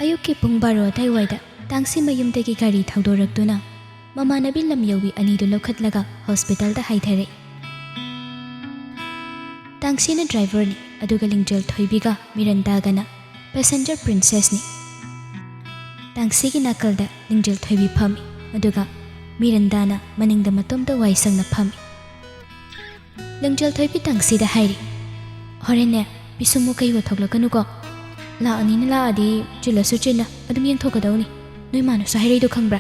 ꯑꯌꯨꯛꯀꯤ ꯄꯨꯡ 12 ꯑꯗꯨꯋꯥꯏꯗ ꯇꯥꯡꯁꯤ ꯃꯌꯨꯝꯗꯒꯤ ꯒꯥꯔꯤ ꯊꯧꯗꯣꯔꯛꯇꯨꯅ ꯃꯃꯥꯟꯅꯕꯤ ꯂꯝꯌꯧꯕꯤ ꯑꯅꯤꯗꯨ ꯂꯧꯈꯠꯂꯒ ꯍꯣꯁꯄꯤꯇꯥꯜꯗ ꯍꯥꯏꯊꯔꯛꯏ꯫ ꯇꯥꯡꯁꯤꯅ ꯗ꯭ꯔꯥꯏꯚꯔꯅꯤ, ꯑꯗꯨꯒ ꯂꯤꯡꯖꯦꯜ ꯊꯣꯏꯕꯤꯒ ꯃꯤꯔꯟꯗꯥꯒꯅ ꯄꯦꯁꯦꯟꯖꯔ ꯄ꯭ꯔꯤꯟꯁꯦꯁꯅꯤ꯫ ꯇꯥꯡꯁꯤꯒꯤ ꯅꯥꯀꯜꯗ ꯂꯤꯡꯖꯦꯜ ꯊꯣꯏꯕꯤ ꯐꯝꯃꯤ, ꯑꯗꯨꯒ ꯃꯤꯔꯟꯗꯥꯅ ꯃꯅꯤꯡꯗ ꯃꯇꯣꯝꯇ ꯋꯥꯏ ꯁꯪꯅ ꯐꯝꯃꯤ꯫ ꯂꯤꯡꯖꯦꯜ ꯊꯣꯏꯕꯤ ꯇꯥꯡꯁꯤꯗ ꯍꯥꯏꯔꯤ, "ꯍꯣꯔꯦꯟꯅꯦ ꯄꯤꯁꯨꯝꯃꯨꯛ ꯀꯩꯕ ꯊꯣꯛꯂꯛꯀꯅꯨꯀꯣ꯫ ꯂꯥꯛꯑꯅꯤꯅ ꯂꯥꯛꯑꯗꯤ ꯆꯤꯜꯂꯁꯨ ꯆꯤꯟꯅ ꯑꯗꯨꯝ ꯌꯦꯡꯊꯣꯛꯀꯗꯧꯅꯤ꯫ ꯅꯣꯏ ꯃꯥꯅꯁꯨ ꯍꯥꯏꯔꯛꯏꯗꯣ ꯈꯪꯕ꯭ꯔꯥ?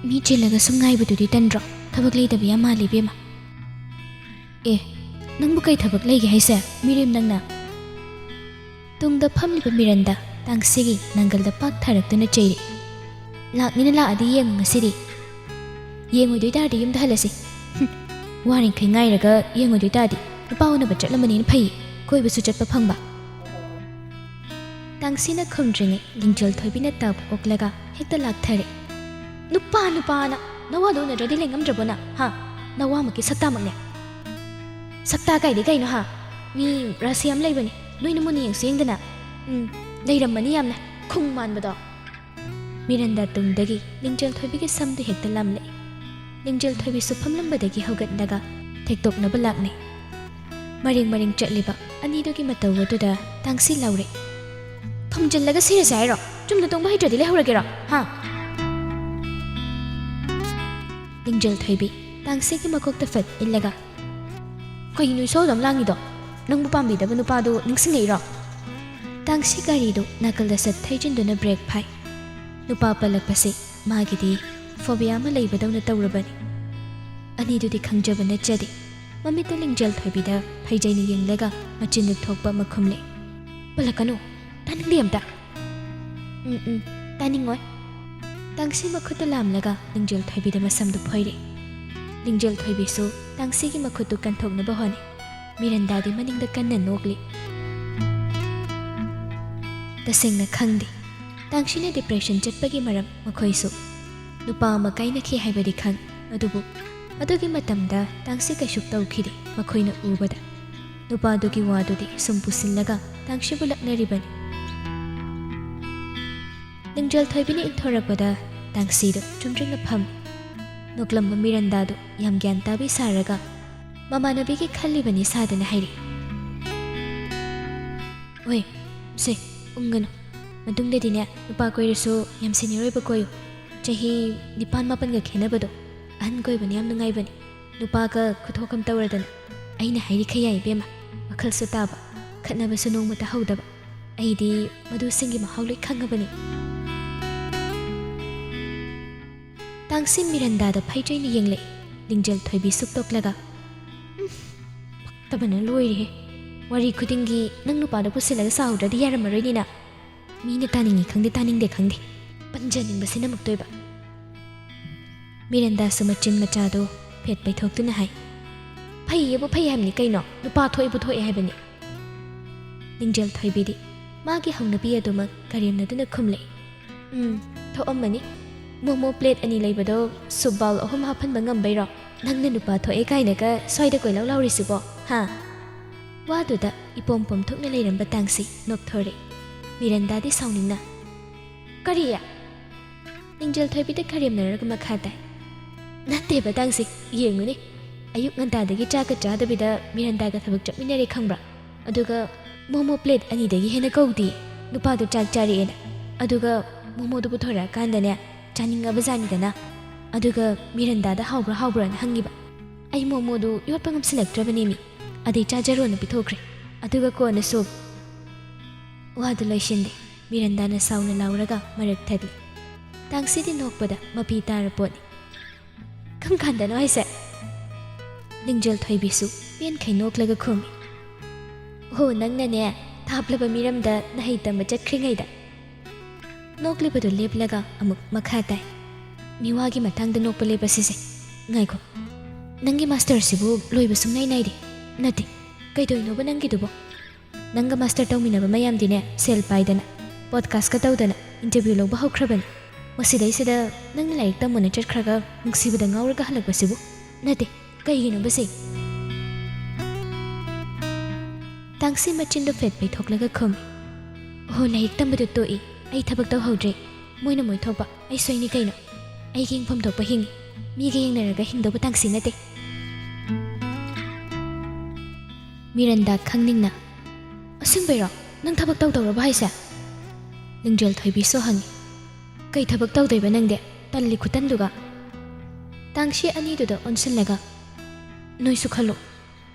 ꯃꯤ ꯆꯤꯜꯂꯒ ꯁꯨꯝ ꯉꯥꯏꯕꯗꯨꯗꯤ ꯇꯟꯗ꯭ꯔꯣ? ꯊꯕꯛ ꯂꯩꯇꯕ ꯌꯥꯝ ꯃꯥꯜꯂꯤ ꯏꯕꯦꯝꯃ." "ꯑꯦ, ꯅꯪꯕꯨ ꯀꯩ ꯊꯕꯛ ꯂꯩꯒꯦ ꯍꯥꯏꯁꯦ? ꯃꯤꯔꯦꯝ ꯅꯪꯅ?" ꯇꯨꯡꯗ ꯐꯝꯂꯤꯕ ꯃꯤꯔꯟꯗꯥ ꯇꯥꯡꯁꯤꯒꯤ ꯅꯪꯒꯜꯗ ꯄꯥꯛ ꯊꯥꯔꯛꯇꯨꯅ ꯆꯩꯔꯤ, "ꯂꯥꯛꯅꯤꯅ ꯂꯥꯛꯑꯗꯤ ꯌꯦꯡꯉꯨ ꯉꯁꯤꯗꯤ꯫ ꯌꯦꯡꯉꯣꯏꯗꯣꯏ ꯇꯥꯔꯗꯤ ꯌꯨꯝꯗ ꯍꯜꯂꯁꯤ꯫ ꯋꯥꯔꯤꯡꯈꯩ ꯉꯥꯏꯔꯒ ꯌꯦꯡꯉꯣꯏꯗꯣꯏ ꯇꯥꯔꯗꯤ ꯅꯨꯄꯥ ꯎꯅꯕ ꯆꯠꯂꯝꯕꯅꯤꯅ ꯐꯩ, ꯀꯣꯏꯕꯁꯨ ꯆꯠꯄ ꯐꯪꯕ." ꯇꯥꯡꯁꯤꯅ ꯈꯨꯝꯗ꯭ꯔꯤꯉꯩ ꯂꯤꯡꯖꯦꯜ ꯊꯣꯏꯕꯤꯅ ꯇꯞ ꯑꯣꯛꯂꯒ ꯍꯦꯛꯇ ꯂꯥꯛꯊꯔꯦ꯫ ꯅꯨꯄꯥꯅ ꯅꯋꯥꯗꯣ ꯎꯅꯗ꯭ꯔꯗꯤ ꯂꯩꯉꯝꯗ꯭ꯔꯕꯣꯅ? ꯅꯋꯥꯃꯛꯀꯤ ꯁꯛꯇꯥꯃꯛꯅꯦ." "ꯁꯛꯇꯥ ꯀꯥꯏꯗꯤ ꯀꯩꯅꯣ ꯃꯤ ꯔꯥꯁꯤ ꯌꯥꯝ ꯂꯩꯕꯅꯤ, ꯅꯣꯏꯅ ꯃꯨꯟꯅ ꯌꯦꯡꯁꯨ ꯌꯦꯡꯗꯅ." "ꯂꯩꯔꯝꯃꯅꯤ ꯌꯥꯝꯅ ꯈꯨꯡ ꯃꯥꯟꯕꯗꯣ." ꯃꯤꯔꯟꯗꯥ ꯇꯨꯡꯗꯒꯤ ꯂꯤꯡꯖꯦꯜ ꯊꯣꯏꯕꯤꯒꯤ ꯁꯝꯗꯨ ꯍꯦꯛꯇ ꯂꯝꯂꯛꯏ꯫ ꯂꯤꯡꯖꯦꯜ ꯊꯣꯏꯕꯤꯁꯨ ꯐꯝꯂꯝꯕꯗꯒꯤ ꯍꯧꯒꯠꯂꯒ ꯊꯦꯛꯇꯣꯛꯅꯕ ꯂꯥꯛꯅꯩ꯫ ꯃꯔꯤꯡ ꯆꯠꯂꯤꯕ ꯑꯅꯤꯗꯨꯒꯤ ꯃꯇꯧ ꯑꯗꯨꯗ ꯇꯥꯡꯁꯤ ꯂꯥꯎꯔꯦ, "ꯊꯣꯝꯖꯤꯜꯂꯒ ꯁꯤꯔꯁꯦ ꯍꯥꯏꯔꯣ? ꯆꯨꯝꯅ ꯇꯣꯡꯕ ꯍꯩꯇ꯭ꯔꯗꯤ ꯂꯩꯍꯧꯔꯒꯦꯔꯣ? ꯂꯤꯡꯖꯦꯜ ꯊꯣꯏꯕꯤ ꯇꯥꯡꯁꯤꯒꯤ ꯃꯀꯣꯛꯇ ꯐꯠ ꯏꯜꯂꯒ, "ꯀꯩꯅꯣ ꯏꯁꯧꯗꯝ ꯂꯥꯡꯉꯤꯗꯣ? ꯅꯪꯕꯨ ꯄꯥꯝꯕꯤꯗꯕ ꯅꯨꯄꯥꯗꯨ ꯅꯤꯡꯁꯤꯡꯉꯛꯏꯔꯣ?" ꯇꯥꯡꯁꯤ ꯒꯥꯔꯤꯗꯨ ꯅꯥꯀꯜꯗ ꯁꯠ ꯊꯩꯖꯤꯟꯗꯨꯅ ꯕ꯭ꯔꯦꯛ ꯐꯥꯏ꯫ ꯅꯨꯄꯥ ꯄꯜꯂꯛꯄꯁꯤ ꯃꯥꯒꯤꯗꯤ ꯐꯣꯕꯤꯌꯥ ꯑꯃ ꯂꯩꯕꯗꯧꯅ ꯇꯧꯔꯕꯅꯤ꯫ ꯑꯅꯤꯗꯨꯗꯤ ꯈꯪꯖꯕ ꯅꯠꯆꯗꯦ꯫ ꯃꯃꯤꯠꯇ ꯂꯤꯡꯖꯦꯜ ꯊꯣꯏꯕꯤꯗ ꯐꯩꯖꯩꯅ ꯌꯦꯡꯂꯒ ꯃꯆꯤꯟꯗꯨ ꯊꯣꯛꯄ ꯑꯃ ꯈꯨꯝꯂꯦ, "ꯄꯜꯂꯛꯀꯅꯨ, ꯇꯥꯅꯤꯡꯗꯦ ꯑꯝꯇ." "ꯇꯥꯅꯤꯡꯉꯣꯏ." ꯇꯥꯡꯁꯤ ꯃꯈꯨꯠꯇꯨ ꯂꯥꯝꯂꯒ ꯂꯤꯡꯖꯦꯜ ꯊꯣꯏꯕꯤꯗ ꯃꯁꯝꯗꯨ ꯐꯣꯏꯔꯦ꯫ ꯂꯤꯡꯖꯦꯜ ꯊꯣꯏꯕꯤꯁꯨ ꯇꯥꯡꯁꯤꯒꯤ ꯃꯈꯨꯠꯇꯨ ꯀꯟꯊꯣꯛꯅꯕ ꯍꯣꯠꯅꯩ꯫ ꯃꯤꯔꯟꯗꯥꯗꯤ ꯃꯅꯤꯡꯗ ꯀꯟꯅ ꯅꯣꯛꯂꯤ꯫ ꯇꯁꯦꯡꯅ ꯈꯪꯗꯦ ꯇꯥꯡꯁꯤꯅ ꯗꯤꯄ꯭ꯔꯦꯁꯟ ꯆꯠꯄꯒꯤ ꯃꯔꯝ ꯃꯈꯣꯏꯁꯨ꯫ ꯅꯨꯄꯥ ꯑꯃ ꯀꯥꯏꯅꯈꯤ ꯍꯥꯏꯕꯗꯤ ꯈꯪ, ꯑꯗꯨꯕꯨ ꯑꯗꯨꯒꯤ ꯃꯇꯝꯗ ꯇꯥꯡꯁꯤ ꯀꯩꯁꯨ ꯇꯧꯈꯤꯗꯦ ꯃꯈꯣꯏꯅ ꯎꯕꯗ꯫ ꯅꯨꯄꯥꯗꯨꯒꯤ ꯋꯥꯗꯨꯗꯤ ꯁꯨꯝ ꯄꯨꯁꯤꯜꯂꯒ ꯇꯥꯡꯁꯤꯕꯨ ꯂꯛꯅꯔꯤꯕꯅꯤ꯫ ꯂꯤꯡꯖꯦꯜ ꯊꯣꯏꯕꯤꯅ ꯏꯟꯊꯣꯔꯛꯄꯗ ꯇꯥꯡꯁꯤꯗꯨ ꯆꯨꯝꯗ꯭ꯔꯤꯡꯅ ꯐꯝꯃꯤ꯫ ꯅꯣꯛꯂꯝꯕ ꯃꯤꯔꯟꯗꯥꯗꯨ ꯌꯥꯝ ꯒ꯭ꯌꯥꯟ ꯇꯥꯕꯤ ꯁꯥꯔꯒ ꯃꯃꯥꯟꯅꯕꯤꯒꯤ ꯈꯜꯂꯤꯕꯅꯤ ꯁꯥꯗꯅ ꯍꯥꯏꯔꯤ, "ꯑꯣꯏ ꯁꯦ ꯎꯪꯒꯅꯨ, ꯃꯇꯨꯡꯗꯗꯤꯅꯦ ꯅꯨꯄꯥ ꯀꯣꯏꯔꯁꯨ ꯌꯥꯝ ꯁꯤꯅꯤꯌꯔ ꯑꯣꯏꯕ ꯀꯣꯏꯌꯨ꯫ ꯆꯍꯤ 9-10ꯒ ꯈꯦꯠꯅꯕꯗꯣ ꯑꯍꯟ ꯀꯣꯏꯕꯅ ꯌꯥꯝ ꯅꯨꯡꯉꯥꯏꯕꯅꯤ꯫ ꯅꯨꯄꯥꯒ ꯈꯨꯊꯣꯛꯀꯝ ꯇꯧꯔꯗꯅ ꯑꯩꯅ ꯍꯥꯏꯔꯤꯈꯩ ꯌꯥꯏ ꯏꯕꯦꯝꯃ, ꯋꯥꯈꯜꯁꯨ ꯇꯥꯕ, ꯈꯠꯅꯕꯁꯨ ꯅꯣꯡꯃꯇ ꯍꯧꯗꯕ꯫ ꯑꯩꯗꯤ ꯃꯗꯨꯁꯤꯡꯒꯤ ꯃꯍꯥꯎ ꯂꯣꯏ ꯈꯪꯉꯕꯅꯤ." ꯇꯥꯡꯁꯤ ꯃꯤꯔꯟꯗꯥꯗ ꯐꯩꯖꯩꯅ ꯌꯦꯡꯂꯛꯏ꯫ ꯂꯤꯡꯖꯦꯜ ꯊꯣꯏꯕꯤ ꯁꯨꯛꯇꯣꯛꯂꯒ, "ꯄꯛꯇꯕꯅ ꯂꯣꯏꯔꯦꯍꯦ. ꯋꯥꯔꯤ ꯈꯨꯗꯤꯡꯒꯤ ꯅꯪ ꯅꯨꯄꯥꯗꯣ ꯄꯨꯁꯤꯜꯂꯒ ꯁꯥꯍꯧꯗ꯭ꯔꯗꯤ ꯌꯥꯔꯝꯃꯔꯣꯏꯅꯤꯅ. ꯃꯤꯅ ꯇꯥꯅꯤꯡꯉꯤ ꯈꯪꯗꯦ ꯇꯥꯅꯤꯡꯗꯦ ꯈꯪꯗꯦ, ꯄꯟꯖꯅꯤꯡꯕꯁꯤꯅ ꯃꯛꯇꯣꯏꯕ." ꯃꯤꯔꯟꯗꯥꯁꯨ ꯃꯆꯤꯟ ꯃꯆꯥꯗꯣ ꯐꯦꯠ ꯄꯩꯊꯣꯛꯇꯨꯅ ꯍꯥꯏ, "ꯐꯩꯌꯦꯕꯨ ꯐꯩ ꯍꯥꯏꯕꯅꯤ ꯀꯩꯅꯣ, ꯅꯨꯄꯥ ꯊꯣꯛꯏꯕꯨ ꯊꯣꯛꯑꯦ ꯍꯥꯏꯕꯅꯤ." ꯂꯤꯡꯖꯦꯜ ꯊꯣꯏꯕꯤꯗꯤ ꯃꯥꯒꯤ ꯍꯧꯅꯕꯤ ꯑꯗꯨꯃꯛ ꯀꯔꯦꯝꯅꯗꯨꯅ ꯈꯨꯝꯂꯛꯏ, "ꯊꯣꯛꯑꯝꯃꯅꯤ. ꯃꯣꯃꯣ ꯄ꯭ꯂꯦꯠ 2 ꯂꯩꯕꯗꯣ ꯁꯨꯞ ꯕꯥꯎꯜ 3 ꯍꯥꯞꯍꯟꯕ ꯉꯝꯕꯩꯔꯣ ꯅꯪꯅ ꯅꯨꯄꯥ ꯊꯣꯛꯑꯦ ꯀꯥꯏꯅꯒ ꯁ꯭ꯋꯥꯏꯗ ꯀꯣꯏꯂꯥꯎ ꯂꯥꯎꯔꯤꯁꯤꯕꯣ, ꯋꯥꯗꯨꯗ ꯏꯄꯣꯝ ꯄꯣꯝꯊꯣꯛꯅ ꯂꯩꯔꯝꯕ ꯇꯥꯡꯁꯤ ꯅꯣꯛꯊꯣꯔꯛꯏ꯫ ꯃꯤꯔꯟꯗꯥꯗꯤ ꯁꯥꯎꯅꯤꯡꯅ, "ꯀꯔꯤ?" ꯂꯤꯡꯖꯦꯜ ꯊꯣꯏꯕꯤꯗ ꯀꯔꯦꯝꯅꯔꯒ ꯃꯈꯥ ꯇꯥꯏ, "ꯅꯠꯇꯦꯕ ꯇꯥꯡꯁꯤ, ꯌꯦꯡꯉꯨꯅꯦ. ꯑꯌꯨꯛ ꯉꯟꯇꯥꯗꯒꯤ ꯆꯥꯛꯀ ꯆꯥꯗꯕꯤꯗ ꯃꯤꯔꯟꯗꯥꯒ ꯊꯕꯛ ꯆꯠꯃꯤꯟꯅꯔꯦ ꯈꯪꯕ꯭ꯔꯥ? ꯑꯗꯨꯒ ꯃꯣꯃꯣ ꯄ꯭ꯂꯦꯠ 2ꯗꯒꯤ ꯍꯦꯟꯅ ꯀꯧꯗꯦ ꯅꯨꯄꯥꯗꯨ ꯆꯥꯛ ꯆꯥꯔꯛꯑꯦꯅ. ꯑꯗꯨꯒ ꯃꯣꯃꯣꯗꯨ ꯄꯨꯊꯣꯔꯛꯑꯀꯥꯟꯗꯅꯦ ꯆꯥꯅꯤꯡꯉꯕꯖꯥꯠꯅꯤꯗꯅ. ꯑꯗꯨꯒ ꯃꯤꯔꯟꯗꯥꯗ ꯍꯥꯎꯕ꯭ꯔꯥꯅ ꯍꯪꯉꯤꯕ. ꯑꯩ ꯃꯣꯃꯣꯗꯨ ꯌꯣꯠꯄ ꯉꯝꯁꯤꯜꯂꯛꯇ꯭ꯔꯕꯅꯦꯃꯤ. ꯑꯗꯩ ꯆꯥꯖꯔꯣꯅ ꯄꯤꯊꯣꯛꯈ꯭ꯔꯦ. ꯑꯗꯨꯒ ꯀꯣꯟꯅꯁꯨ." ꯋꯥꯗꯨ ꯂꯣꯏꯁꯤꯟꯗꯦ꯫ ꯃꯤꯔꯟꯗꯥꯅ ꯁꯥꯎꯅ ꯂꯥꯎꯔꯒ ꯃꯔꯛ ꯊꯠꯂꯤ꯫ ꯇꯥꯡꯁꯤꯗꯤ ꯅꯣꯛꯄꯗ ꯃꯄꯤ ꯇꯥꯔ ꯄꯣꯠꯅꯤ꯫ "ꯀꯔꯝ ꯀꯥꯟꯗꯅꯣ ꯍꯥꯏꯁꯦ?" ꯂꯤꯡꯖꯦꯜ ꯊꯣꯏꯕꯤꯁꯨ ꯄꯦꯟꯈꯩ ꯅꯣꯛꯂꯒ ꯈꯨꯝꯃꯤ, "ꯑꯣ, ꯅꯪꯅꯅꯦ ꯊꯥꯞꯂꯕ ꯃꯤꯔꯝꯗ ꯅꯍꯩ ꯇꯝꯕ ꯆꯠꯈ꯭ꯔꯤꯉꯩꯗ." ꯅꯣꯛꯂꯤꯕꯗꯨ ꯂꯦꯞꯂꯒ ꯑꯃꯨꯛ ꯃꯈꯥ ꯇꯥꯏ, "ꯃꯤꯋꯥꯒꯤ ꯃꯇꯥꯡꯗ ꯅꯣꯛꯄ ꯂꯦꯞꯄꯁꯤꯁꯦ. ꯉꯥꯏꯈꯣ, ꯅꯪꯒꯤ ꯃꯥꯁꯇꯔꯁꯤꯕꯨ ꯂꯣꯏꯕ ꯁꯨꯡꯅꯥꯏ ꯅꯥꯏꯗꯦ. ꯅꯠꯇꯦ, ꯀꯩꯗꯧꯏꯅꯣꯕ ꯅꯪꯒꯤꯗꯨꯕꯣ? ꯅꯪꯒ ꯃꯥꯁꯇꯔ ꯇꯧꯃꯤꯟꯅꯕ ꯃꯌꯥꯝꯗꯤꯅꯦ ꯁꯦꯜ ꯄꯥꯏꯗꯅ ꯄꯣꯗꯀꯥꯁꯀ ꯇꯧꯗꯅ ꯏꯟꯇꯔꯚ꯭ꯌꯨ ꯂꯧꯕ ꯍꯧꯈ꯭ꯔꯕꯅꯤ. ꯃꯁꯤꯗꯩꯁꯤꯗ ꯅꯪꯅ ꯂꯥꯏꯔꯤꯛ ꯇꯝꯃꯨꯅ ꯆꯠꯈ꯭ꯔꯒ ꯅꯨꯡꯁꯤꯕꯗ ꯉꯥꯎꯔꯒ ꯍꯜꯂꯛꯄꯁꯤꯕꯨ ꯅꯠꯇꯦ, ꯀꯩꯒꯤꯅꯣꯕꯁꯦ?" ꯇꯥꯡꯁꯤ ꯃꯆꯤꯟꯗꯨ fat ꯄꯩꯊꯣꯛꯂꯒ ꯈꯨꯝꯃꯤ, laik tambadu toi ai thabak taw hawdre moina moi thopa ai soini kaino ai ging phom thok pa hing mi ging naraga hing do batang sinate Miranda khangning na asing bayro nang thabak taw taw ba haisa Ningjal thoibi so hangi kai thabak taw dei ba nang de talli khutan duga tangshi ani du da onsil laga noi su khalo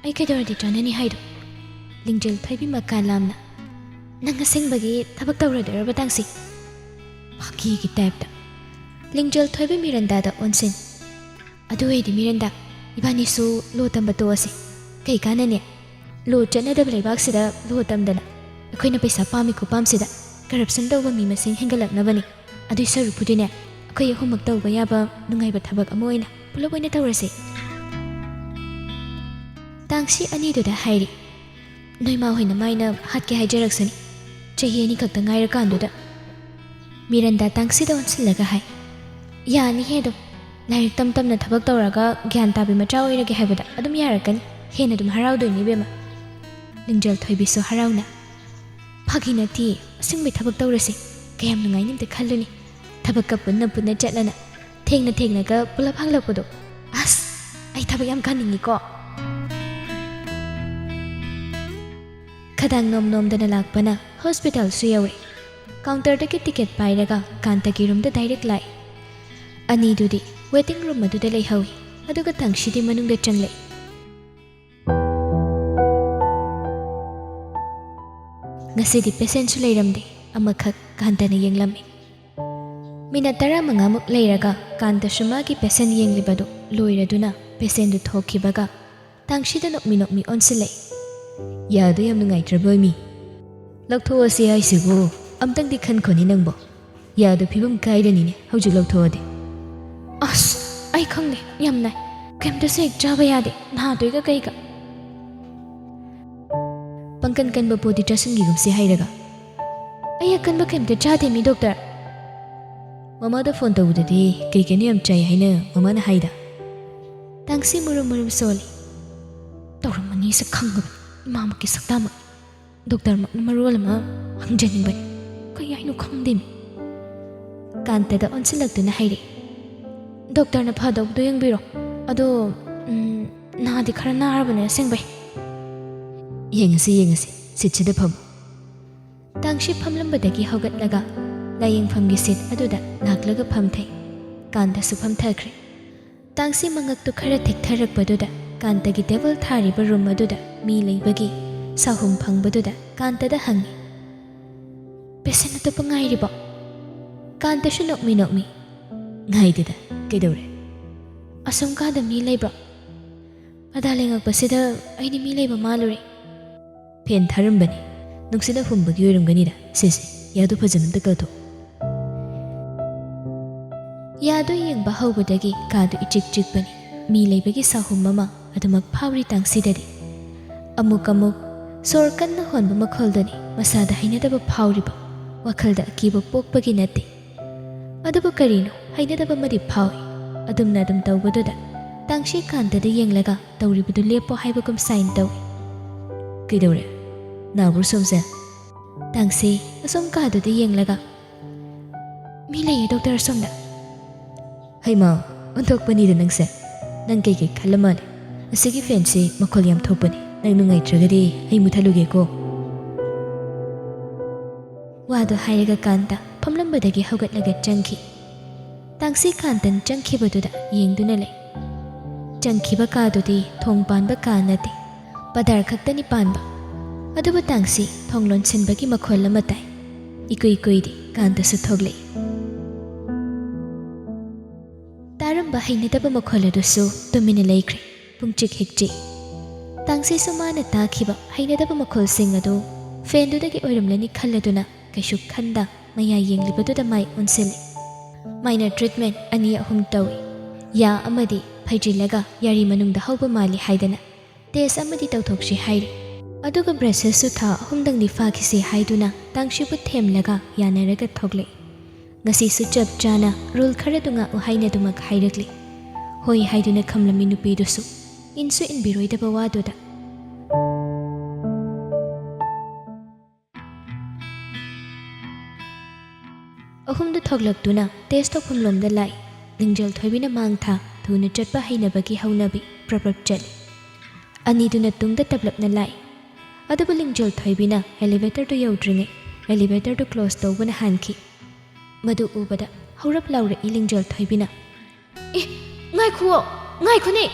ai kai dor di chanani haido Ningjal thoibi makalam na nang asing bagi thabak taw ra der ba tangsi Paki ki type da Ningjal thoibi Miranda da onsin adu ei di Miranda ibani su lo tam ba to asi kai kana ne lo chana da blaibak sida lo tam dana akoina paisa pami ko pam sida corruption tawba mi masing hengalak na bani adu saru pudine akai homak tawba yaba nungai ba thabak amoina pulap oina tawrase tangsi ani do da hairi noima hoina maina hatke haijaraksani chahi ani kakta ngaira kandu da Miranda tangsi da onsilaga hai yani hedo lairik tam tam na thabak tawraga gyan tabi macha oirage haibada adum yarakani hena dum haraudoini bema Ningjal thoibi so harauna phagi nati asingbai thabak tawrase kayam nungai nimte khalluni thabak ka punna punna chatlana thengna ga pulap hanglakpodo as ai thabak yam kaningi ko khadang nom dana lakpana hospital su yaure counter dagi ticket pairaga kanta ki room da direct lai ani dudi waiting room adu da lei hawi aduga tangshidi manung da changlei ngasidi patient su leiramde amakhak kantana yenglami minute 15 muk leiraga kanta shuma ki patient yenglibadu loiraduna patient du thokhibaga tangshida nokmi onsilei yadu yam nungai traboi mi laktho asi ai sibu amtang di khan khoni nangbo yadu phibum kairani ne hauju laktho ade as ai khangne yam nai kemta se jaba yade na toiga kaiga Pangkan kan ba body dressing gigum si hairaga Aya kan ba kemta chade mi doctor Mama da phone tawu dadi kai kan yam chai haina mama na haida Tangsi murum soli Tawram mani sa khangab mama ki sakdama doctor mak marol ma hangjaning ba kai ai no khangdim Kanta da onsilak tu na hairi Doctor na phadaw do yang biro ado na di khara na arbane sengbai Yengasi sitchida pham Tangshi phamlambadagi haugatlaga laying phamgi sit aduda laklaga phamthai kanta su phamthakre Tangsi mangak tu khara thektharakpaduda kanta gi table thariba room aduda mi leibagi sahum phangbaduda kanta da hangi Pesena to pangai riba kanta shu nokmi ngai dida kedore asam ka da mi leiba adalengak pasida aini mi leiba maluri pen tharambani nuksida humbagi oiramganida sese yadu phajanamta katho yadu yengba hawbadagi kadu ichik chikbani mi leibagi sahum mama adumak phawri tangsidadi amuk sor kanna honba makholdani masada hainadaba phawriba wakhalda akiba pokpagi natte adubu karino hainadaba mari phawi adumna adum tawbaduda tangshi kantada yenglaga tawribudu lepo haibagum sign tawi kidore Nabur somsa Tangsi asom kadu di yenglaga Milay doctor somda Hai ma untuk panida nangsa nang kay khalamale asigi fancy makol yam thopani nang nungai tragadi ai muthaluge ko Wadu hairaga kanta phamlambadagi haugatlaga changki Tangsi kantan changkhibaduda yengduna lei Changkhiba kadudi thongpanba kanate padar khaktani panba Aduba tangsi thonglon sinbagi makhol lamatai ikoi di kanta su thoglei Taramba hainadaba makhol adusu tumina leikre pungchik hikji Tangsi sumana takhiba hainadaba makhol sing adu fendudagi oiramlani khalladuna kaishu khanda maya yenglibaduda mai onsili minor treatment ani ahum tawi ya amadi phaijilaga yari manungda hauba mali haidana test amadi tawthokshi hairi aduga braces su tha humdang ni fa khisi haiduna tangshibu themlaga yanaraga thoglei ngasi su chap chana rule khara dunga u haina dumak hairakli hoi haiduna khamlami nupi dusu insu in biroida bawadoda ꯑꯍꯨꯝꯗꯨ ꯊꯣꯛꯂꯛꯇꯨꯅ test ꯇꯧꯐꯝꯂꯣꯝꯗ ꯂꯥꯛꯏ ꯂꯤꯡꯖꯦꯜ ꯊꯣꯏꯕꯤꯅ ꯃꯥꯡ ꯊꯥ ꯊꯨꯅ ꯆꯠꯄ ꯍꯩꯅꯕꯒꯤ ꯍꯧꯅꯕꯤ ꯄ꯭ꯔꯞ ꯆꯠꯂꯤ ꯑꯅꯤꯗꯨꯅ ꯇꯨꯡꯗ ꯇꯞꯂꯞꯅ ꯂꯥꯛꯏ ꯑꯗꯨꯕꯨ ꯂꯤꯡꯖꯦꯜ ꯊꯣꯏꯕꯤꯅ ꯑꯦꯂꯤꯚꯦꯇꯔꯗꯨ ꯌꯧꯗ꯭ꯔꯤꯉꯩ ꯑꯦꯂꯤꯚꯦꯇꯔꯗꯨ ꯀ꯭ꯂꯣꯁ ꯇꯧꯕꯅ ꯍꯥꯟꯈꯤ ꯃꯗꯨ ꯎꯕꯗ ꯍꯧꯔꯞ ꯂꯥꯎꯔꯛꯏ ꯂꯤꯡꯖꯦꯜ ꯊꯣꯏꯕꯤꯅ ꯑꯦ ꯉꯥꯏꯈꯨꯑꯣ ꯉꯥꯏꯈꯨꯅꯦ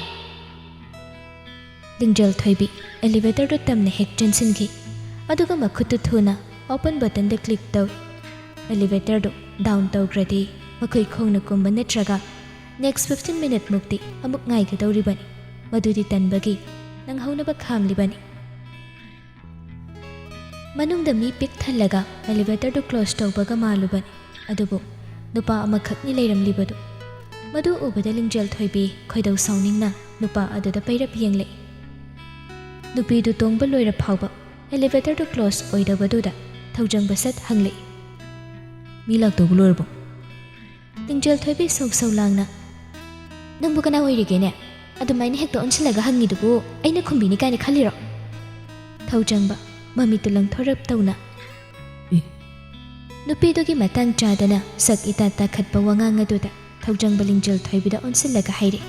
ꯂꯤꯡꯖꯦꯜ ꯊꯣꯏꯕꯤ ꯑꯦꯂꯤꯚꯦꯇꯔꯗꯨ ꯇꯝꯅ ꯍꯦꯛ ꯆꯦꯟꯁꯤꯟꯈꯤ ꯑꯗꯨꯒ ꯃꯈꯨꯠꯇꯨ ꯊꯨꯅ ꯑꯣꯄꯟ ꯕꯇꯟꯗ ꯀ꯭ꯂꯤꯛ ꯇꯧꯏ ꯑꯦꯂꯤꯚꯦꯇꯔꯗꯨ ꯗꯥꯎꯟ ꯇꯧꯈ꯭ꯔꯗꯤ ꯃꯈꯣꯏ ꯈꯣꯡꯅ ꯀꯨꯝꯕ ꯅꯠꯇ꯭ꯔꯒ ꯅꯦꯛꯁ 15 ꯃꯤꯅꯠ ꯃꯨꯛꯇꯤ ꯑꯃꯨꯛ ꯉꯥꯏꯒꯗꯧꯔꯤꯕꯅꯤ ꯃꯗꯨꯗꯤ ꯇꯟꯕꯒꯤ ꯅꯪꯍꯧꯅꯕ ꯈꯥꯝꯂꯤꯕꯅꯤ ꯃꯅꯨꯡꯗ ꯃꯤ ꯄꯤꯛ ꯊꯜꯂꯒ ꯑꯦꯂꯤꯚꯦꯇꯔꯗꯨ ꯀ꯭ꯂꯣꯁ ꯇꯧꯕꯒ ꯃꯥꯜꯂꯨꯕꯅꯤ ꯑꯗꯨꯕꯨ ꯅꯨꯄꯥ ꯑꯃꯈꯛꯅꯤ ꯂꯩꯔꯝꯂꯤꯕꯗꯨ ꯃꯗꯨ ꯎꯕꯗ ꯂꯤꯡꯖꯦꯜ ꯊꯣꯏꯕꯤ ꯈꯣꯏꯗꯧ ꯁꯥꯎꯅꯤꯡꯅ ꯅꯨꯄꯥ ꯑꯗꯨꯗ ꯄꯩꯔꯞ ꯌꯦꯡꯂꯛꯏ ꯅꯨꯄꯤꯗꯨ ꯇꯣꯡꯕ ꯂꯣꯏꯔ ꯐꯥꯎꯕ ꯑꯦꯂꯤꯚꯦꯇꯔꯗꯨ ꯀ꯭ꯂꯣꯁ ꯑꯣꯏꯗꯕꯗꯨꯗ ꯊꯧꯖꯪꯕ ꯁꯠ ꯍꯪꯂꯛꯏ ꯃꯤ ꯂꯥꯛꯇꯧꯕ ꯂꯣꯏꯔꯕꯣ ꯂꯤꯡꯖꯦꯜ ꯊꯣꯏꯕꯤ ꯁꯧ ꯂꯥꯡꯅ ꯅꯪꯕꯨ ꯀꯅꯥ ꯑꯣꯏꯔꯤꯒꯦꯅꯦ ꯑꯗꯨꯃꯥꯏꯅ ꯍꯦꯛꯇ ꯑꯣꯟꯁꯤꯜꯂꯒ ꯍꯪꯉꯤꯗꯨꯕꯨ ꯑꯩꯅ ꯈꯨꯝꯕꯤꯅꯤ ꯀꯥꯏꯅ ꯈꯜꯂꯤꯔꯣ ꯊꯧꯖꯪꯕ ꯃꯃꯤꯠꯇꯨ ꯂꯪꯊꯣꯔꯞ ꯇꯧꯅ ꯅꯨꯄꯤꯗꯨꯒꯤ ꯃꯇꯥꯡ ꯆꯥꯗꯅ ꯁꯛ ꯏꯇꯥ ꯇꯥꯈꯠꯄ ꯋꯥꯉꯥꯡ ꯑꯗꯨꯗ ꯊꯧꯖꯪꯕ ꯂꯤꯡꯖꯦꯜ ꯊꯣꯏꯕꯤꯗ ꯑꯣꯟꯁꯤꯜꯂꯒ ꯍꯥꯏꯔꯛꯏ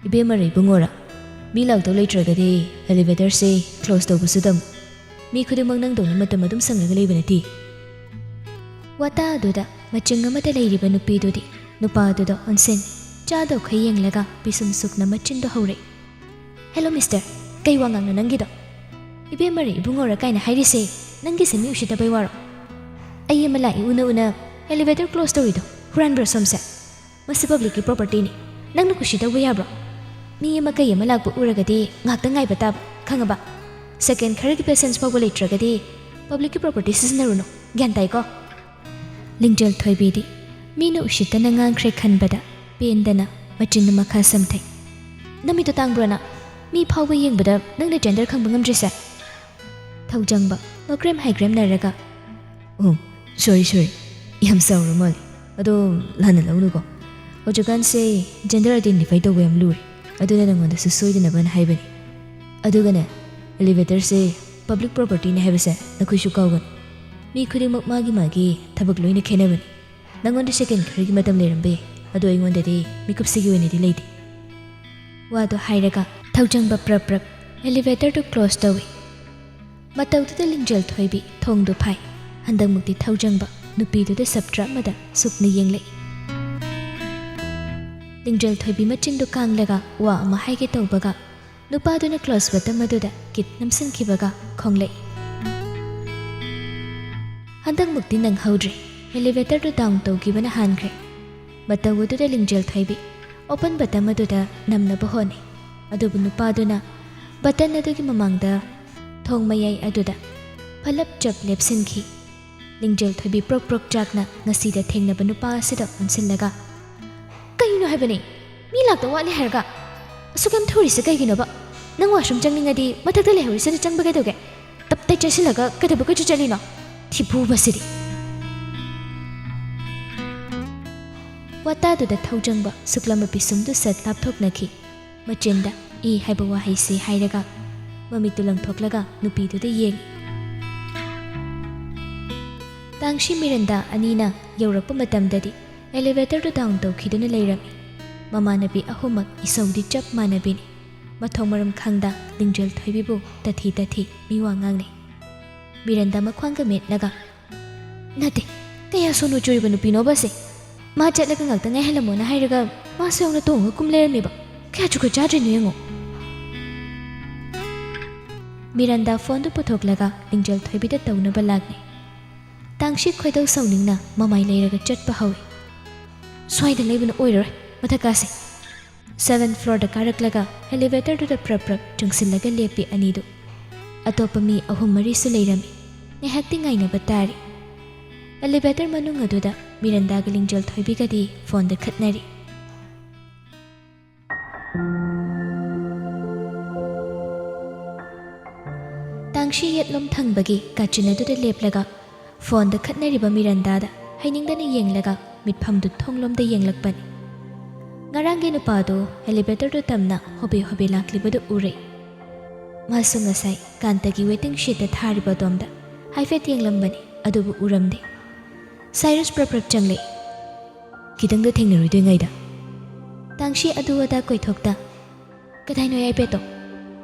ꯏꯕꯦꯝꯃ ꯏꯕꯨꯡꯉꯣꯔꯥ ꯃꯤ ꯂꯥꯛꯇꯧ ꯂꯩꯇ꯭ꯔꯒꯗꯤ ꯑꯦꯂꯤꯚꯦꯇꯔꯁꯦ ꯀ꯭ꯂꯣꯁ ꯇꯧꯕꯁꯨ ꯇꯝꯃꯨ ꯃꯤ ꯈꯨꯗꯤꯡꯃꯛ ꯅꯪꯗꯧꯅ ꯃꯇꯝ ꯑꯗꯨꯝ ꯁꯪꯂꯒ ꯂꯩꯕ ꯅꯠꯇꯦ ꯋꯥꯇꯥ ꯑꯗꯨꯗ ꯃꯆꯤꯡ ꯑꯃꯗ ꯂꯩꯔꯤꯕ ꯅꯨꯄꯤꯗꯨꯗꯤ ꯅꯨꯄꯥ ꯑꯗꯨꯗ ꯑꯣꯟꯁꯤꯟ ꯆꯥꯗꯧꯈꯩ ꯌꯦꯡꯂꯒ ꯄꯤꯁꯨꯝ ꯁꯨꯛꯅ ꯃꯆꯤꯟꯗꯣ ꯍꯧꯔꯛꯏ ꯍꯦꯂꯣ ꯃꯤꯁꯇꯔ ꯀꯩ ꯋꯥꯉꯥꯡꯅꯣ ꯅꯪꯒꯤꯗꯣ ꯏꯕꯦꯝꯃꯔꯤ ꯏꯕꯨꯡꯉꯣꯔ ꯀꯥꯏꯅ ꯍꯥꯏꯔꯤꯁꯦ ꯅꯪꯒꯤꯁꯦ ꯃꯤ ꯎꯁꯤꯠꯇꯕꯩ ꯋꯥꯔꯣ ꯑꯩ ꯑꯃ ꯂꯥꯛꯏ ꯎꯅ ꯑꯦꯂꯤꯚꯦꯇꯔ ꯀ꯭ꯂꯣꯁ ꯇꯧꯔꯤꯗꯣ ꯍꯨꯔꯥꯟꯕ꯭ꯔꯣ ꯁꯣꯝꯁꯦ ꯃꯁꯤ ꯄꯕ꯭ꯂꯤꯛꯀꯤ ꯄ꯭ꯔꯣꯄꯔꯇꯤꯅꯤ ꯅꯪꯅ ꯀꯨꯁꯤ ꯇꯧꯕ ꯌꯥꯕ꯭ꯔꯣ ꯃꯤ ꯑꯃ ꯀꯩ ꯑꯃ ꯂꯥꯛꯄ ꯎꯔꯒꯗꯤ ꯉꯥꯛꯇꯪ ꯉꯥꯏꯕ ꯇꯥꯕ ꯈꯪꯉꯕ ꯁꯦꯀꯦꯟ ꯈꯔꯒꯤ ꯄꯦꯁꯦꯟꯁ ꯐꯥꯎꯕ ꯂꯩꯇ꯭ꯔꯒꯗꯤ ꯄꯕ꯭ꯂꯤꯛꯀꯤ ꯄ꯭ꯔꯣꯄꯔꯇꯤ ꯁꯤꯖꯤꯟꯅꯔꯨꯅꯨ ꯒ꯭ꯌꯥꯟ ꯇꯥꯏꯀꯣ ꯂꯤꯡꯖꯦꯜ ꯊꯣꯏꯕꯤꯗꯤ ꯃꯤꯅ ꯎꯁꯤꯠꯇꯅ ꯉꯥꯡꯈ꯭ꯔꯦ ꯈꯟꯕꯗ ꯄꯦꯟꯗꯅ ꯃꯆꯤꯟꯅ ꯃꯈꯥ ꯁꯝꯊꯩ ꯅꯃꯤꯠꯇꯣ ꯇꯥꯡꯕ꯭ꯔꯣꯅ ꯃꯤ ꯐꯥꯎꯕ ꯌꯦꯡꯕꯗ ꯅꯪꯅ ꯖꯦꯟꯗꯔ ꯈꯪꯕ ꯉꯝꯗ꯭ꯔꯤꯁꯦ ꯊꯧꯖꯪꯕ ꯃꯒ꯭ꯔꯦꯝ ꯍꯥꯏꯒ꯭ꯔꯦꯝꯅꯔꯒ ꯁꯣꯔꯤ ꯌꯥꯝ ꯁꯥꯎꯔ ꯃꯥꯜꯂꯦ ꯑꯗꯣ ꯂꯥꯟꯅ ꯂꯧꯅꯨꯀꯣ ꯍꯧꯖꯤꯛꯀꯥꯟꯁꯦ ꯖꯦꯟꯗꯔ ꯑꯥꯏꯗꯦꯟꯇꯤꯐꯥꯏ ꯇꯧꯕ ꯌꯥꯝ ꯂꯨꯔꯦ ꯑꯗꯨꯅ ꯅꯪꯉꯣꯟꯗꯁꯨ ꯁꯣꯏꯗꯅꯕꯅ ꯍꯥꯏꯕꯅꯤ ꯑꯗꯨꯒꯅꯦ ꯑꯦꯂꯤꯚꯦꯇꯔꯁꯦ ꯄꯕ꯭ꯂꯤꯛ ꯄ꯭ꯔꯣꯄꯔꯇꯤꯅꯤ ꯍꯥꯏꯕꯁꯦ ꯅꯈꯣꯏꯁꯨ ꯀꯥꯎꯒꯅꯨ ꯃꯤ ꯈꯨꯗꯤꯡꯃꯛ ꯃꯥꯒꯤ ꯊꯕꯛ ꯂꯣꯏꯅ ꯈꯦꯠꯅꯕꯅꯤ ꯅꯪꯉꯣꯟꯗ ꯁꯦꯀꯦꯟ ꯈꯔꯒꯤ ꯃꯇꯝ ꯂꯩꯔꯝꯕ ꯌꯥꯏ ꯑꯗꯣ ꯑꯩꯉꯣꯟꯗꯗꯤ ꯃꯤꯀꯨꯞꯁꯤꯒꯤ ꯑꯣꯏꯅꯗꯤ ꯂꯩꯇꯦ ꯋꯥꯗꯣ ꯍꯥꯏꯔꯒ ꯊꯧꯖꯪꯕ ꯄ꯭ꯔꯞ ꯑꯦꯂꯤꯚꯦꯇꯔꯗꯨ ꯀ꯭ꯂꯣꯁ ꯇꯧꯏ ꯃꯇꯧꯗꯨꯗ ꯂꯤꯡꯖꯦꯜ ꯊꯣꯏꯕꯤ ꯊꯣꯡꯗꯨ ꯐꯥꯏ ꯍꯟꯗꯛꯃꯨꯛꯇꯤ ꯊꯧꯖꯪꯕ ꯅꯨꯄꯤꯗꯨꯗ ꯁꯞꯇ꯭ꯔ ꯑꯃꯗ ꯁꯨꯛꯅ ꯌꯦꯡꯂꯛꯏ ꯂꯤꯡꯖꯦꯜ ꯊꯣꯏꯕꯤ ꯃꯆꯤꯟꯗꯨ ꯀꯥꯡꯂꯒ ꯋꯥ ꯑꯃ ꯍꯥꯏꯒꯦ ꯇꯧꯕꯒ ꯅꯨꯄꯥꯗꯨꯅ ꯀ꯭ꯂꯣꯁ ꯕꯇꯟ ꯑꯗꯨꯗ ꯀꯤꯠ ꯅꯝꯁꯤꯟꯈꯤꯕꯒ ꯈꯣꯡꯂꯛꯏ ꯍꯟꯗꯛꯃꯨꯛꯇꯤ ꯅꯪꯍꯧꯗ꯭ꯔꯦ ꯑꯦꯂꯤꯚꯦꯇꯔꯗꯨ ꯗꯥꯎꯟ ꯇꯧꯈꯤꯕꯅ ꯍꯥꯟꯈ꯭ꯔꯦ ꯃꯇꯧ ꯑꯗꯨꯗ ꯂꯤꯡꯖꯦꯜ ꯊꯣꯏꯕꯤ ꯑꯣꯄꯟ ꯕꯇꯟ ꯑꯗꯨꯗ ꯅꯝꯅꯕ ꯍꯣꯠꯅꯩ ꯑꯗꯨꯕꯨ ꯅꯨꯄꯥꯗꯨꯅ ꯕꯇꯟ ꯑꯗꯨꯒꯤ ꯃꯃꯥꯡꯗ ꯊꯣꯡ ꯃꯌꯥꯏ ꯑꯗꯨꯗ ꯐꯂꯞ ꯆꯞ ꯂꯦꯞꯁꯤꯟꯈꯤ ꯂꯤꯡꯖꯦꯜ ꯊꯣꯏꯕꯤ ꯄ꯭ꯔꯣꯛ ꯆꯥꯛꯅ ꯉꯁꯤꯗ ꯊꯦꯡꯅꯕ ꯅꯨꯄꯥ ꯑꯁꯤꯗ ꯑꯣꯟꯁꯤꯜꯂꯒ ꯀꯩꯅꯣ ꯍꯥꯏꯕꯅꯤ ꯃꯤ ꯂꯥꯛꯇ ꯋꯥꯠꯂꯤ ꯍꯥꯏꯔꯒ ꯑꯁꯨꯛ ꯌꯥꯝ ꯊꯨꯔꯤꯁꯦ ꯀꯩꯒꯤꯅꯣꯕ ꯅꯪ ꯋꯥꯁꯔꯨꯝ ꯆꯪꯅꯤꯡꯉꯗꯤ ꯃꯊꯛꯇ ꯂꯩꯍꯧꯔꯤꯁꯤꯗ ꯆꯪꯕ ꯀꯩꯗꯧꯒꯦ ꯇꯞꯇꯩ ꯆꯠꯁꯤꯜꯂꯒ ꯀꯩꯗꯧꯕ ꯀꯩꯁꯨ ꯆꯠꯂꯤꯅꯣ ꯊꯤꯕꯨꯕꯁꯤꯗꯤ ꯋꯥꯇꯥꯗꯨꯗ ꯊꯧꯖꯪꯕ ꯁꯨꯛꯂꯝꯕ ꯄꯤꯁꯨꯝꯗꯨ ꯁꯠ ꯂꯥꯞꯊꯣꯛꯅꯈꯤ ꯃꯆꯤꯟꯗ ꯏ ꯍꯥꯏꯕ ꯋꯥꯍꯩꯁꯤ ꯍꯥꯏꯔꯒ ꯃꯃꯤꯠꯇꯨ ꯂꯪꯊꯣꯛꯂꯒ ꯅꯨꯄꯤꯗꯨꯗ ꯌꯦꯡꯉꯤ ꯇꯥꯡꯁꯤ ꯃꯤꯔꯟꯗꯥ ꯑꯅꯤꯅ ꯌꯧꯔꯛꯄ ꯃꯇꯝꯗꯗꯤ ꯑꯦꯂꯤꯚꯦꯇꯔꯗꯨ ꯗꯥꯎꯟ ꯇꯧꯈꯤꯗꯨꯅ ꯂꯩꯔꯝꯃꯤ ꯃꯃꯥꯟꯅꯕꯤ ꯑꯍꯨꯝꯃꯛ ꯏꯁꯧꯗꯤ ꯆꯞ ꯃꯥꯟꯅꯕꯤꯅꯤ ꯃꯊꯣꯡ ꯃꯔꯝ ꯈꯪꯗ ꯂꯤꯡꯖꯦꯜ ꯊꯣꯏꯕꯤꯕꯨ ꯇꯊꯤ ꯃꯤꯋꯥ ꯉꯥꯡꯅꯩ ꯃꯤꯔꯟꯗꯥ ꯃꯈ꯭ꯋꯥꯡꯒ ꯃꯦꯠꯂꯒ ꯅꯠꯇꯦ ꯀꯌꯥ ꯁꯣꯅꯨ ꯆꯨꯔꯤꯕ ꯅꯨꯄꯤꯅꯣꯕꯁꯦ ꯃꯥ ꯆꯠꯂꯒ ꯉꯥꯛꯇ ꯉꯥꯏꯍꯜꯂꯝꯃꯣꯅ ꯍꯥꯏꯔꯒ ꯃꯥꯁꯨ ꯌꯥꯎꯅ ꯇꯣꯡꯉꯒ ꯀꯨꯝ ꯂꯩꯔꯝꯃꯦꯕ ꯀꯌꯥ ꯆꯨꯀꯠ ꯆꯥꯗ꯭ꯔꯤꯅꯣ ꯌꯦꯡꯉꯣ ꯃꯤꯔꯟꯗꯥ ꯐꯣꯟꯗꯨ ꯄꯨꯊꯣꯛꯂꯒ ꯂꯤꯡꯖꯦꯜ ꯊꯣꯏꯕꯤꯗ ꯇꯧꯅꯕ ꯂꯥꯛꯅꯩ ꯇꯥꯡꯁꯤ ꯈꯣꯏꯗꯧ ꯁꯥꯎꯅꯤꯡꯅ ꯃꯃꯥꯏ ꯂꯩꯔꯒ ꯆꯠꯄ ꯍꯧꯏ ꯁ꯭ꯋꯥꯏꯗ ꯂꯩꯕꯅ ꯑꯣꯏꯔꯔꯣꯏ ꯃꯊꯛ ꯀꯥꯁꯦ 7th ꯐ꯭ꯂꯣꯔꯗ ꯀꯥꯔꯛꯂꯒ ꯑꯦꯂꯤꯚꯦꯇꯔꯗꯨꯗ ꯄ꯭ꯔꯞ ꯆꯪꯁꯤꯜꯂꯒ ꯂꯦꯞꯄꯤ ꯑꯅꯤꯗꯨ ꯑꯇꯣꯞꯄ ꯃꯤ 3-4ꯁꯨ ꯂꯩꯔꯝꯃꯤ ꯉꯥꯏꯍꯥꯛꯇꯤ ꯉꯥꯏꯅꯕ ꯇꯥꯔꯤ ꯑꯦꯂꯤꯚꯦꯇꯔ ꯃꯅꯨꯡ ꯑꯗꯨꯗ ꯃꯤꯔꯟꯗꯥꯒ ꯂꯤꯡꯖꯦꯜ ꯊꯣꯏꯕꯤꯒꯗꯤ ꯐꯣꯟꯗ ꯈꯠꯅꯔꯤ ꯇꯥꯡꯁꯤ ꯌꯦꯠꯂꯣꯝ ꯊꯪꯕꯒꯤ ꯀꯥꯆꯤꯟ ꯑꯗꯨꯗ ꯂꯦꯞꯂꯒ ꯐꯣꯟꯗ ꯈꯠꯅꯔꯤꯕ ꯃꯤꯔꯟꯗꯥꯗ ꯍꯩꯅꯤꯡꯗꯅ ꯌꯦꯡꯂꯒ ꯃꯤꯠꯐꯝꯗꯨ ꯊꯣꯡꯂꯣꯝꯗ ꯌꯦꯡꯂꯛꯄꯅꯤ ꯉꯔꯥꯡꯒꯤ ꯅꯨꯄꯥꯗꯨ ꯑꯦꯂꯤꯚꯦꯇꯔꯗꯨ ꯇꯝꯅ ꯍꯣꯕꯦ ꯂꯥꯛꯂꯤꯕꯗꯨ ꯎꯔꯦ ꯃꯥꯁꯨ ꯉꯁꯥꯏ ꯀꯥꯟꯇꯒꯤ ꯋꯦꯇꯤꯡ ꯁꯤꯠꯇ ꯊꯥꯔꯤꯕ ꯑꯗꯣꯝꯗ ꯍꯥꯏꯐꯦꯠ ꯌꯦꯡꯂꯝꯕꯅꯤ ꯑꯗꯨꯕꯨ ꯎꯔꯝꯗꯦ꯫ ꯁꯥꯏꯔꯁ ꯄ꯭ꯔꯞ ꯆꯪꯂꯛꯏ꯫ ꯈꯤꯇꯪꯗ ꯊꯦꯡꯅꯔꯣꯏꯗꯣꯏꯉꯩꯗ ꯇꯥꯡꯁꯤ ꯑꯗꯨ ꯑꯗꯥ ꯀꯣꯏꯊꯣꯛꯇ ꯀꯗꯥꯏꯅꯣ ꯑꯥꯏꯄꯦꯗꯇꯣ?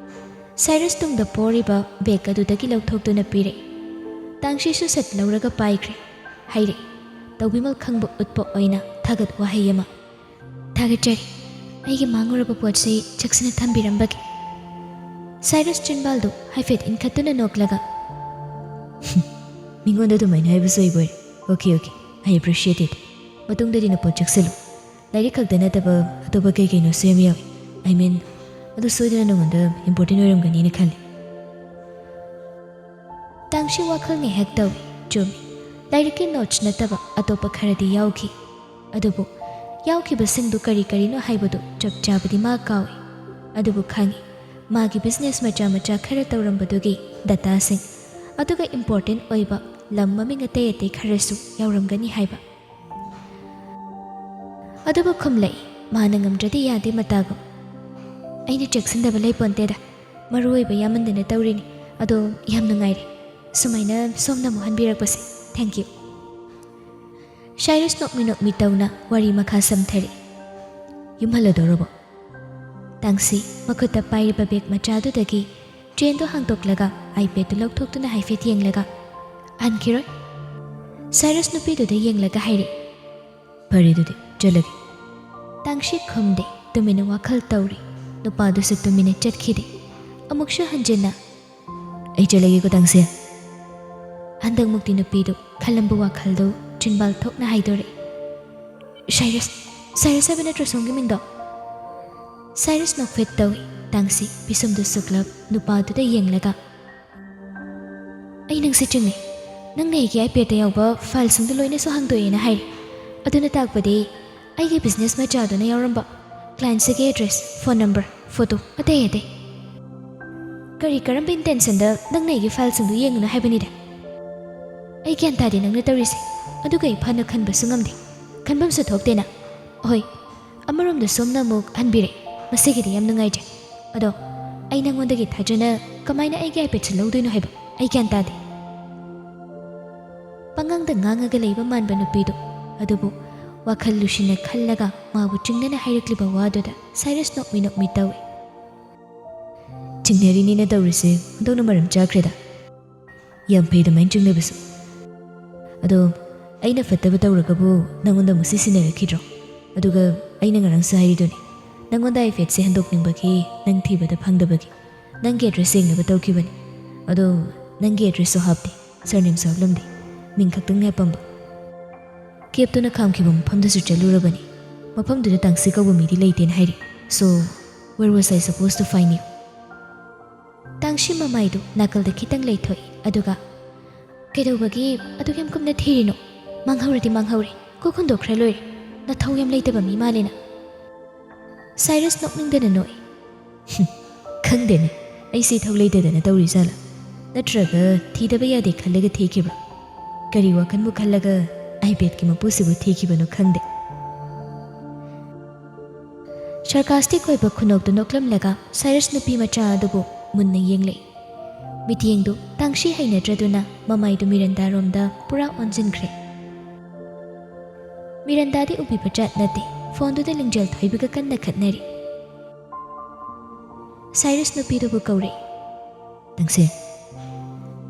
ꯁꯥꯏꯔꯁ ꯇꯨꯡꯗ ꯄꯣꯔꯤꯕ ꯕꯦꯒ ꯑꯗꯨꯗꯒꯤ ꯂꯧꯊꯣꯛꯇꯨꯅ ꯄꯤꯔꯛꯏ꯫ ꯇꯥꯡꯁꯤꯁꯨ ꯁꯠ ꯂꯧꯔꯒ ꯄꯥꯏꯈ꯭ꯔꯦ꯫ ꯍꯥꯏꯔꯛꯏ ꯇꯧꯕꯤꯃꯜ ꯈꯪꯕ ꯎꯠꯄ ꯑꯣꯏꯅ ꯊꯥꯒꯠ ꯋꯥꯍꯩ ꯑꯃ꯫ ꯊꯥꯒꯠꯆꯔꯤ, ꯑꯩꯒꯤ ꯃꯥꯡꯉꯨꯔꯕ ꯄꯣꯠꯁꯤ ꯆꯦꯛꯁꯤꯟꯅ ꯊꯝꯕꯤꯔꯝꯕꯒꯤ꯫ ꯁꯥꯏꯔꯁ ꯆꯤꯟꯕꯥꯜꯗꯨ ꯍꯥꯏꯐꯦꯠ ꯏꯟꯈꯠꯇꯨꯅ ꯅꯣꯛꯂꯒ ꯃꯤꯉꯣꯟꯗ ꯑꯗꯨꯃꯥꯏꯅ ꯍꯥꯏꯕꯁꯨ ꯑꯣꯏꯕꯣꯏꯔꯦ꯫ ꯑꯣꯀꯦ ꯑꯥꯏ ꯑꯦꯄ꯭ꯔꯤꯁꯤꯌꯦꯠ ꯏꯠ꯫ ꯃꯇꯨꯡꯗꯗꯤ ꯅꯄꯣꯠ ꯆꯦꯛꯁꯤꯜꯂꯨ꯫ ꯂꯥꯏꯔꯤꯛ ꯈꯛꯇ ꯅꯠꯇꯕ ꯑꯇꯣꯞꯄ ꯀꯩꯅꯣꯁꯨ ꯌꯥꯝ ꯌꯥꯎꯏ꯫ ꯑꯥꯏ ꯃꯤꯟ ꯑꯗꯨ ꯁꯣꯏꯗꯅ ꯅꯉꯣꯟꯗ ꯏꯝꯄꯣꯔꯇꯦꯟ ꯑꯣꯏꯔꯝꯒꯅꯤꯅ ꯈꯜꯂꯤ꯫ ꯇꯥꯡꯁꯤ ꯋꯥꯈꯜ ꯉꯥꯏꯍꯥꯛ ꯇꯧꯏ꯫ ꯆꯨꯝꯃꯤ, ꯂꯥꯏꯔꯤꯛꯀꯤ ꯅꯣꯠꯁ ꯅꯠꯇꯕ ꯑꯇꯣꯞꯄ ꯈꯔꯗꯤ ꯌꯥꯎꯈꯤ꯫ ꯑꯗꯨꯕꯨ ꯌꯥꯎꯈꯤꯕꯁꯤꯡꯗꯨ ꯀꯔꯤ ꯀꯔꯤꯅꯣ ꯍꯥꯏꯕꯗꯨ ꯆꯞ ꯆꯥꯕꯗꯤ ꯃꯥ ꯀꯥꯎꯏ꯫ ꯑꯗꯨꯕꯨ ꯈꯪꯏ ꯃꯥꯒꯤ ꯕꯤꯖꯤꯅꯦꯁ ꯃꯆꯥ ꯃꯆꯥ ꯈꯔ ꯇꯧꯔꯝꯕꯗꯨꯒꯤ ꯗꯇꯥꯁꯤꯡ, ꯑꯗꯨꯒ ꯏꯝꯄꯣꯔꯇꯦꯟ ꯑꯣꯏꯕ ꯂꯝ ꯃꯃꯤꯡ ꯑꯇꯩ ꯑꯇꯩ ꯈꯔꯁꯨ ꯌꯥꯎꯔꯝꯒꯅꯤ ꯍꯥꯏꯕ꯫ ꯑꯗꯨꯕꯨ ꯈꯨꯝꯂꯛꯏ ꯃꯥꯅ ꯉꯝꯗ꯭ꯔꯗꯤ ꯌꯥꯗꯦ ꯃꯇꯥꯒꯨꯝ꯫ ꯑꯩꯅ ꯆꯦꯛꯁꯤꯟꯗꯕ ꯂꯩꯄꯣꯟꯇꯦꯗ, ꯃꯔꯨ ꯑꯣꯏꯕ ꯌꯥꯝꯃꯟꯗꯅ ꯇꯧꯔꯤꯅꯤ꯫ ꯑꯗꯣ ꯌꯥꯝ ꯅꯨꯡꯉꯥꯏꯔꯦ ꯁꯨꯃꯥꯏꯅ ꯁꯣꯝꯅ ꯑꯃꯨꯛ ꯍꯟꯕꯤꯔꯛꯄꯁꯦ꯫ Thank you. ꯁꯥꯏꯔꯁ ꯅꯣꯛꯃꯤ ꯇꯧꯅ ꯋꯥꯔꯤ ꯃꯈꯥ ꯁꯝꯊꯔꯤ꯫ ꯌꯨꯝ ꯍꯜꯂꯗꯧꯔꯕꯣ? ꯇꯥꯡꯁꯤ ꯃꯈꯨꯠꯇ ꯄꯥꯏꯔꯤꯕ ꯕꯦꯒ ꯃꯆꯥꯗꯨꯗꯒꯤ ꯆꯦꯟꯗꯨ ꯍꯥꯡꯗꯣꯛꯂꯒ ꯑꯥꯏꯄꯦꯗꯇꯨ ꯂꯧꯊꯣꯛꯇꯨꯅ ꯍꯥꯏꯐꯦꯠ ꯌꯦꯡꯂꯒ ꯍꯟꯈꯤꯔꯣꯏ? ꯁꯥꯏꯔꯁ ꯅꯨꯄꯤꯗꯨꯗ ꯌꯦꯡꯂꯒ ꯍꯥꯏꯔꯛꯏ꯫ ꯐꯔꯦ ꯑꯗꯨꯗꯤ ꯆꯠꯂꯒꯦ꯫ ꯇꯥꯡꯁꯤ ꯈꯨꯝꯗꯦ, ꯇꯨꯃꯤꯟꯅ ꯋꯥꯈꯜ ꯇꯧꯔꯤ꯫ ꯅꯨꯄꯥꯗꯨꯁꯨ ꯇꯨꯃꯤꯟꯅ ꯆꯠꯈꯤꯗꯦ꯫ ꯑꯃꯨꯛꯁꯨ ꯍꯟꯖꯤꯟꯅ ꯑꯩ ꯆꯠꯂꯒꯦꯀꯣ ꯇꯥꯡꯁꯤ꯫ ꯍꯟꯗꯛꯃꯨꯛꯇꯤ ꯅꯨꯄꯤꯗꯨ ꯈꯜꯂꯝꯕ ꯋꯥꯈꯜꯗꯨ ꯆꯤꯟꯕꯥꯜ ꯊꯣꯛꯅ ꯍꯥꯏꯗꯣꯔꯛꯏ꯫ ꯁꯥꯏꯔꯁ ꯍꯥꯏꯕ ꯅꯠꯇ꯭ꯔꯣ ꯁꯣꯝꯒꯤ ꯃꯤꯡꯗꯣ? ꯁꯥꯏꯔꯁ ꯅꯣꯛꯐꯦꯠ ꯇꯧꯏ꯫ ꯇꯥꯡꯁꯤ ꯄꯤꯁꯨꯝꯗꯨ ꯁꯨꯛꯂꯞ ꯅꯨꯄꯥꯗꯨꯗ ꯌꯦꯡꯂꯒ ꯑꯩ ꯅꯪꯁꯦ ꯆꯤꯡꯅꯩ꯫ ꯅꯪꯅ ꯑꯩꯒꯤ ꯑꯥꯏꯄꯦꯗꯇ ꯌꯥꯎꯕ ꯐꯥꯏꯜꯁꯤꯡꯗꯨ ꯂꯣꯏꯅꯁꯨ ꯍꯥꯡꯗꯣꯛꯑꯦꯅ ꯍꯥꯏꯔꯤ꯫ ꯑꯗꯨꯅ ꯇꯥꯛꯄꯗꯤ ꯑꯩꯒꯤ ꯕꯤꯖꯤꯅꯦꯁ ꯃꯆꯥꯗꯨꯅ ꯌꯥꯎꯔꯝꯕ ꯀ꯭ꯂꯥꯏꯟꯁꯤꯒꯤ ꯑꯦꯗ꯭ꯔꯦꯁ, ꯐꯣꯟ ꯅꯝꯕꯔ, ꯐꯣꯇꯣ ꯑꯇꯩ ꯀꯔꯝꯕ ꯏꯟꯇꯦꯟꯁꯟꯗ ꯅꯪꯅ ꯑꯩꯒꯤ ꯐꯥꯏꯜꯁꯤꯡꯗꯨ ꯌꯦꯡꯉꯨꯅꯣ ꯍꯥꯏꯕꯅꯤꯗ? ꯑꯩ ꯒ꯭ꯌꯥꯟ ꯇꯥꯗꯦ ꯅꯪꯅ ꯇꯧꯔꯤꯁꯦ꯫ ꯑꯗꯨꯒ ꯑꯩ ꯐꯅ ꯈꯟꯕꯁꯨ ꯉꯝꯗꯦ, ꯈꯟꯐꯝꯁꯨ ꯊꯣꯛꯇꯦꯅ꯫ ꯍꯣꯏ, ꯑꯃꯔꯣꯝꯗ ꯁꯣꯝꯅ ꯑꯃꯨꯛ ꯍꯟꯕꯤꯔꯛꯏ, ꯃꯁꯤꯒꯤꯗꯤ ꯌꯥꯝ ꯅꯨꯡꯉꯥꯏꯖꯩ꯫ ꯑꯗꯣ ꯑꯩ ꯅꯪꯉꯣꯟꯗꯒꯤ ꯊꯥꯖꯅ ꯀꯃꯥꯏꯅ ꯑꯩꯒꯤ ꯑꯥꯏꯄꯦꯗꯁꯦ ꯂꯧꯗꯣꯏꯅꯣ ꯍꯥꯏꯕ ꯑꯩ ꯒ꯭ꯌꯥꯟ ꯇꯥꯗꯦ꯫ ꯄꯪꯉꯥꯡꯗ ꯉꯥꯡꯉꯒ ꯂꯩꯕ ꯃꯥꯟꯕ ꯅꯨꯄꯤꯗꯨ, ꯑꯗꯨꯕꯨ ꯋꯥꯈꯜ ꯂꯨꯁꯤꯟꯅ ꯈꯜꯂꯒ ꯃꯥꯕꯨ ꯆꯤꯡꯅꯅ ꯍꯥꯏꯔꯛꯂꯤꯕ ꯋꯥꯗꯨꯗ ꯁꯥꯏꯔꯁ ꯅꯣꯛꯃꯤ ꯇꯧꯏ꯫ ꯆꯤꯡꯅꯔꯤꯅꯤꯅ ꯇꯧꯔꯤꯁꯦ ꯍꯟꯗꯛꯅ ꯃꯔꯝ ꯆꯥꯈ꯭ꯔꯦꯗ꯫ ꯌꯥꯝ ꯐꯩ ꯑꯗꯨꯃꯥꯏꯅ ꯆꯤꯡꯅꯕꯁꯨ꯫ ꯑꯗꯣ ꯑꯩꯅ ꯐꯠꯇꯕ ꯇꯧꯔꯒꯕꯨ ꯅꯪꯉꯣꯟꯗ ꯑꯃꯨꯛ ꯁꯤꯟꯅꯔꯛꯈꯤꯗ꯭ꯔꯣ? ꯑꯗꯨꯒ ꯑꯩꯅ ꯉꯔꯥꯡꯁꯨ ꯍꯥꯏꯔꯤꯗꯨꯅꯤ, ꯅꯪꯉꯣꯟꯗ ꯑꯥꯏꯄꯦꯗꯁꯦ ꯍꯟꯗꯣꯛꯅꯤꯡꯕꯒꯤ, ꯅꯪ ꯊꯤꯕꯗ ꯐꯪꯗꯕꯒꯤ ꯅꯪꯒꯤ ꯑꯦꯗ꯭ꯔꯦꯁ ꯌꯦꯡꯅꯕ ꯇꯧꯈꯤꯕꯅꯤ꯫ ꯑꯗꯣ ꯅꯪꯒꯤ ꯑꯦꯗ꯭ꯔꯦꯁꯁꯨ ꯍꯥꯞꯇꯦ, ꯁꯔꯅꯦꯝꯁꯨ ꯍꯥꯞꯂꯝꯗꯦ, ꯃꯤꯡ ꯈꯛꯇꯪꯅꯦ ꯍꯥꯞꯄꯝꯕ꯫ ꯀꯦꯞꯇꯨꯅ ꯈꯥꯝꯈꯤꯕ ꯃꯐꯝꯗꯁꯨ ꯆꯠꯂꯨꯔꯕꯅꯤ꯫ ꯃꯐꯝꯗꯨꯗ ꯇꯥꯡꯁꯤ ꯀꯧꯕ ꯃꯤꯗꯤ ꯂꯩꯇꯦꯅ ꯍꯥꯏꯔꯤ꯫ So where was I supposed to find you? ꯇꯥꯡꯁꯤ ꯃꯃꯥꯏꯗꯨ ꯅꯥꯀꯜꯗ ꯈꯤꯇꯪ ꯂꯩꯊꯣꯛꯏ꯫ ꯑꯗꯨꯒ ꯀꯩꯗꯧꯕꯒꯤ ꯑꯗꯨꯛ ꯌꯥꯝ ꯀꯨꯞꯅ ꯊꯤꯔꯤꯅꯣ? ꯃꯥꯡꯍꯧꯔꯗꯤ ꯃꯥꯡꯍꯧꯔꯦ, ꯀꯣꯛ ꯍꯨꯟꯗꯣꯛꯈ꯭ꯔ ꯂꯣꯏꯔꯦ꯫ ꯅꯊꯧ ꯌꯥꯝ ꯂꯩꯇꯕ ꯃꯤ ꯃꯥꯜꯂꯦꯅ꯫ ꯁꯥꯏꯔꯁ ꯅꯣꯛꯅꯤꯡꯗꯅ ꯅꯣꯛꯏ꯫ ꯈꯪꯗꯦꯅꯦ, ꯑꯩꯁꯦ ꯏꯊꯧ ꯂꯩꯇꯗꯅ ꯇꯧꯔꯤ ꯖꯥꯠꯂꯥ? ꯅꯠꯇ꯭ꯔꯒ ꯊꯤꯗꯕ ꯌꯥꯗꯦ ꯈꯜꯂꯒ ꯊꯤꯈꯤꯕ꯭ꯔꯥ? ꯀꯔꯤ ꯋꯥꯈꯟꯕꯨ ꯈꯜꯂꯒ ꯑꯥꯏꯄꯦꯗꯀꯤ ꯃꯄꯨꯁꯤꯕꯨ ꯊꯤꯈꯤꯕꯅꯣ ꯈꯪꯗꯦ꯫ ꯁꯔꯀꯥꯁꯇꯤꯛ ꯑꯣꯏꯕ ꯈꯨꯅꯣꯛꯇꯨ ꯅꯣꯛꯂꯝꯂꯒ ꯁꯥꯏꯔꯁ ꯅꯨꯄꯤ ꯃꯆꯥ ꯑꯗꯨꯕꯨ ꯃꯨꯟꯅ ꯌꯦꯡꯂꯛꯏ꯫ ꯃꯤꯠꯌꯦꯡꯗꯨ ꯇꯥꯡꯁꯤ ꯍꯩꯅꯗ꯭ꯔꯗꯨꯅ ꯃꯃꯥꯏꯗꯨ ꯃꯤꯔꯟꯗꯥꯔꯣꯝꯗ ꯄꯨꯔꯥ ꯑꯣꯟꯁꯤꯟꯈ꯭ꯔꯦ꯫ ꯃꯤꯔꯟꯗꯥꯗꯤ ꯎꯕꯤꯕ ꯖꯥꯠ ꯅꯠꯇꯦ, ꯐꯣꯟꯗꯨꯗ ꯂꯤꯡꯖꯦꯜ ꯊꯣꯏꯕꯒ ꯀꯟꯅ ꯈꯠꯅꯔꯤ꯫ ꯁꯥꯏꯔꯁ ꯅꯨꯄꯤꯗꯨꯕꯨ ꯀꯧꯔꯛꯏ꯫ ꯇꯥꯡꯁꯤ꯫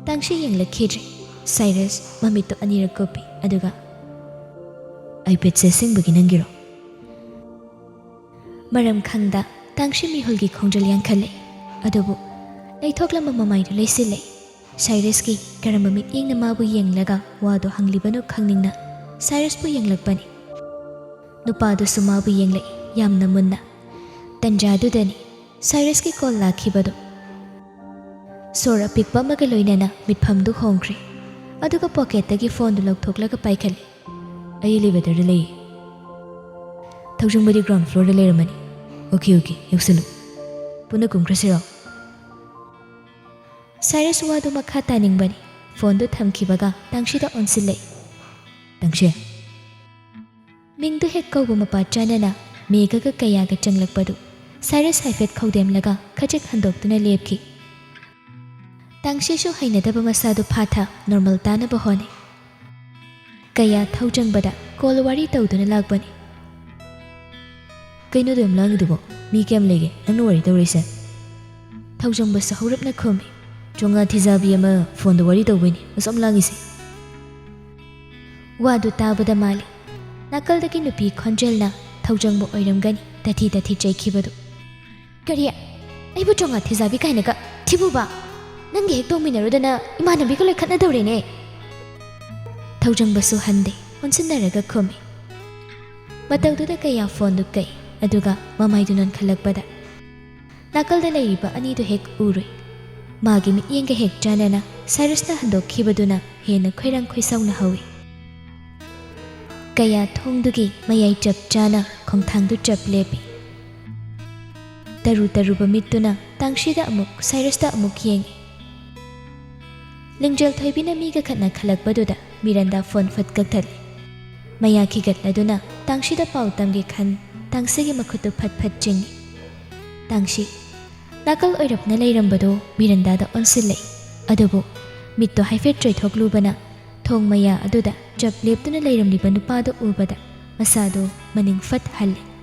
ꯇꯥꯡꯁꯤ ꯌꯦꯡꯂꯛꯈꯤꯗ꯭ꯔꯦ꯫ ꯁꯥꯏꯔꯁ ꯃꯃꯤꯠꯇꯨ ꯑꯅꯤꯔꯛ ꯀꯨꯞꯄꯤ꯫ ꯑꯗꯨꯒ ꯑꯥꯏꯄꯦꯗꯁꯦ ꯑꯁꯦꯡꯕꯒꯤ ꯅꯪꯒꯤꯔꯣ? ꯃꯔꯝ ꯈꯪꯗ ꯇꯥꯡꯁꯤ ꯃꯤꯍꯨꯜꯒꯤ ꯈꯣꯡꯖꯦꯜ ꯌꯥꯡꯈꯠꯂꯛꯏ꯫ ꯑꯗꯨꯕꯨ ꯂꯩꯊꯣꯛꯂꯝꯕ ꯃꯃꯥꯏꯗꯨ ꯂꯩꯁꯤꯜꯂꯛꯏ꯫ ꯁꯥꯏꯔꯁꯀꯤ ꯀꯔꯝꯕ ꯃꯤꯠꯌꯦꯡꯅ ꯃꯥꯕꯨ ꯌꯦꯡꯂꯒ ꯋꯥꯗꯣ ꯍꯪꯂꯤꯕꯅꯣ ꯈꯪꯅꯤꯡꯅ ꯁꯥꯏꯔꯁꯄꯨ ꯌꯦꯡꯂꯛꯄꯅꯤ꯫ ꯅꯨꯄꯥꯗꯨꯁꯨ ꯃꯥꯕꯨ ꯌꯦꯡꯂꯛꯏ, ꯌꯥꯝꯅ ꯃꯨꯟꯅ꯫ ꯇꯟꯖꯥꯗꯨꯗꯅꯤ ꯁꯥꯏꯔꯁꯀꯤ ꯀꯣꯜ ꯂꯥꯛꯈꯤꯕꯗꯣ꯫ ꯁꯣꯔ ꯑꯄꯤꯛꯄ ꯑꯃꯒ ꯂꯣꯏꯅꯅ ꯃꯤꯠꯐꯝꯗꯨ ꯍꯣꯡꯈ꯭ꯔꯦ꯫ ꯑꯗꯨꯒ ꯄꯣꯀꯦꯠꯇꯒꯤ ꯐꯣꯟꯗꯨ ꯂꯧꯊꯣꯛꯂꯒ ꯄꯥꯏꯈꯠꯂꯤ꯫ ꯑꯩ ꯑꯦꯂꯤꯚꯦꯇꯔꯗ ꯂꯩꯌꯦ꯫ ꯊꯧꯖꯪꯕꯗꯤ ꯒ꯭ꯔꯥꯎꯟ ꯐ꯭ꯂꯣꯔꯗ ꯂꯩꯔꯝꯃꯅꯤ꯫ ꯑꯣꯀꯦ ꯌꯧꯁꯜꯂꯨ꯫ ꯄꯨꯟꯅ ꯀꯨꯝꯈ꯭ꯔꯁꯤꯔꯣ? ꯁꯥꯏꯔꯁ ꯋꯥꯗꯨ ꯃꯈꯥ ꯇꯥꯅꯤꯡꯕꯅꯤ꯫ ꯐꯣꯟꯗꯨ ꯊꯝꯈꯤꯕꯒ ꯇꯥꯡꯁꯤꯗ ꯑꯣꯟꯁꯤꯜꯂꯛꯏ꯫ ꯇꯥꯡꯁꯤ꯫ ꯃꯤꯡꯗꯨ ꯍꯦꯛ ꯀꯧꯕ ꯃꯄꯥ ꯆꯥꯅꯅ ꯃꯦꯘꯒ ꯀꯌꯥꯒ ꯆꯪꯂꯛꯄꯗꯨ ꯁꯥꯏꯔꯁ ꯍꯥꯏꯐꯦꯠ ꯈꯧꯗꯦꯝꯂꯒ ꯈꯖꯤꯛ ꯍꯟꯗꯣꯛꯇꯨꯅ ꯂꯦꯞꯈꯤ꯫ ꯇꯥꯡꯁꯤꯁꯨ ꯍꯩꯅꯗꯕ ꯃꯁꯥꯗꯨ ꯐꯥꯊ ꯅꯣꯔꯃꯦꯜ ꯇꯥꯅꯕ ꯍꯣꯠꯅꯩ꯫ Kaya thaujangbada call wari tawduna lakbani. Kaino dum langidubo mi kem lege nang wari tawrise. Thaujangba sa horapna khomi. Chonga thizabi ama phone da wari tawbani masam langise. Wadu tabada mali. Nakaldagi nupi khonjelna thaujangba oiramgani tathi chaikhibadu. Kariya aibu chonga thizabi kainaga thibuba nangi hek tongminarodana imanabi ko loi khatna dawrene. Thaujangba su hande onsinaraga khomi. Matawduda kaya phone du kai aduga mamaidunan khalakbada. Nakalda leiriba anidu hek urui. Magi mityenga hek janana Cyrus na handokhibaduna hena khoirang khoisauna hawi. Kaya thongdugi mayai chap chana khongthangdu chap lepi. Taru mituna tangshida amuk Cyrus da amuk yengi. Lingjal thoibina miga khatna khalakbaduda Miranda phone fat kakthali. Maya khigatladuna tangshida pau tamgi khan tangsigi makhutu phat chingi. Tangshi nakal oirapna leirambado Miranda da onsilai. Adubu mitto haifet traithoklubana thong maya aduda chap leptuna leiramliba nupado ubada masado maning fat halle.